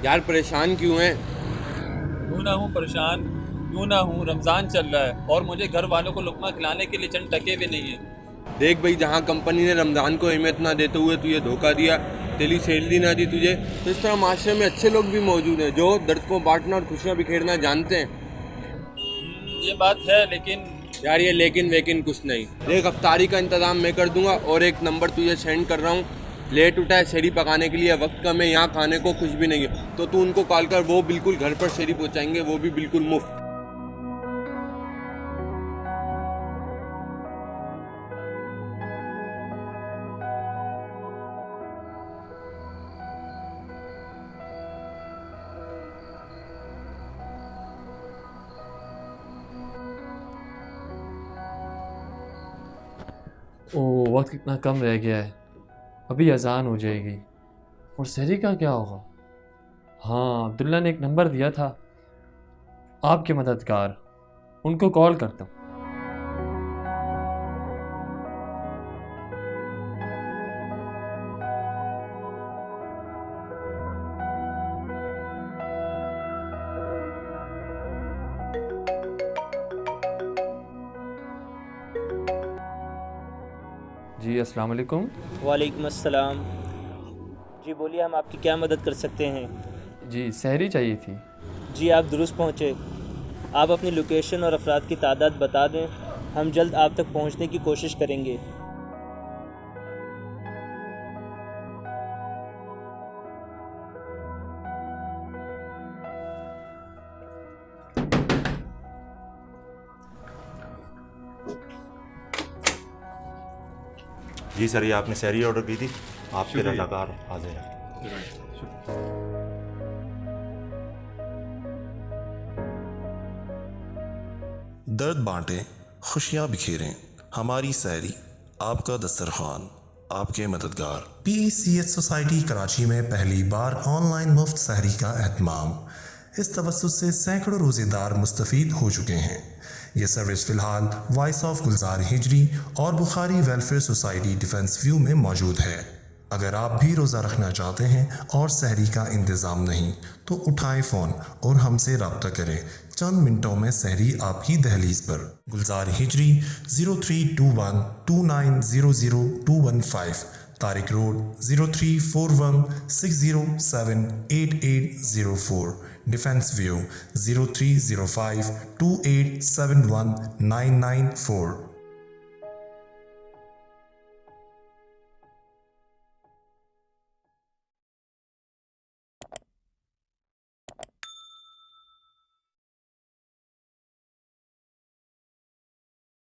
यार परेशान क्यों हैं? क्यों ना हूँ परेशान, क्यों ना हूँ। रमज़ान चल रहा है और मुझे घर वालों को लुक़मा खिलाने के लिए चंद टके भी नहीं है। देख भाई, जहाँ कंपनी ने रमज़ान को अहमियत ना देते हुए तुझे धोखा दिया, तेरी सैलरी ना दी तुझे, तो इस तरह माशरे में अच्छे लोग भी मौजूद हैं जो दर्द को बांटना और खुशियाँ बिखेरना जानते हैं। ये बात है, लेकिन यार ये लेकिन वेकिन कुछ नहीं। देख, अफ्तारी का इंतज़ाम मैं कर दूंगा और एक नंबर तुझे सेंड कर रहा हूँ। लेट उठा है, शहरी पकाने के लिए वक्त कम है, यहाँ खाने को कुछ भी नहीं है, तो तू उनको कॉल कर, वो बिल्कुल घर पर शहरी पहुँचाएंगे, वो भी बिल्कुल मुफ्त। ओह, वक्त कितना कम रह गया है। अभी अजान हो जाएगी और सहरी का क्या होगा। हाँ, अब्दुल्ला ने एक नंबर दिया था, आपके मददगार, उनको कॉल करता हूँ। जी, अस्सलाम वालेकुम। वालेकुम अस्सलाम। जी बोलिए, हम आपकी क्या मदद कर सकते हैं? जी, सहरी चाहिए थी। जी आप दुरुस्त पहुँचे। आप अपनी लोकेशन और अफराद की तादाद बता दें, हम जल्द आप तक पहुँचने की कोशिश करेंगे। जी सर, ये आपने सहरी ऑर्डर की थी, आपके रज़ाकार हाजिर हैं। दर्द बांटें, खुशियां बिखेरें, हमारी सहरी, आपका दस्तरखान, आपके मददगार। PECH सोसाइटी कराची में पहली बार ऑनलाइन मुफ्त सहरी का एहतमाम। इस तवस्सुत से सैकड़ों रोज़ेदार मुस्तफ़ीद हो चुके हैं। यह सर्विस फ़िलहाल वॉइस ऑफ गुलजार हिजरी और Bukhari welfare society defence view में मौजूद है। अगर आप भी रोज़ा रखना चाहते हैं और सहरी का इंतज़ाम नहीं, तो उठाएं फ़ोन और हमसे रब्ता करें। चंद मिनटों में सहरी आपकी दहलीज पर। गुलजार हिजरी 032129000215, तारिक रोड 034160788804, डिफेंस व्यू 030528719994।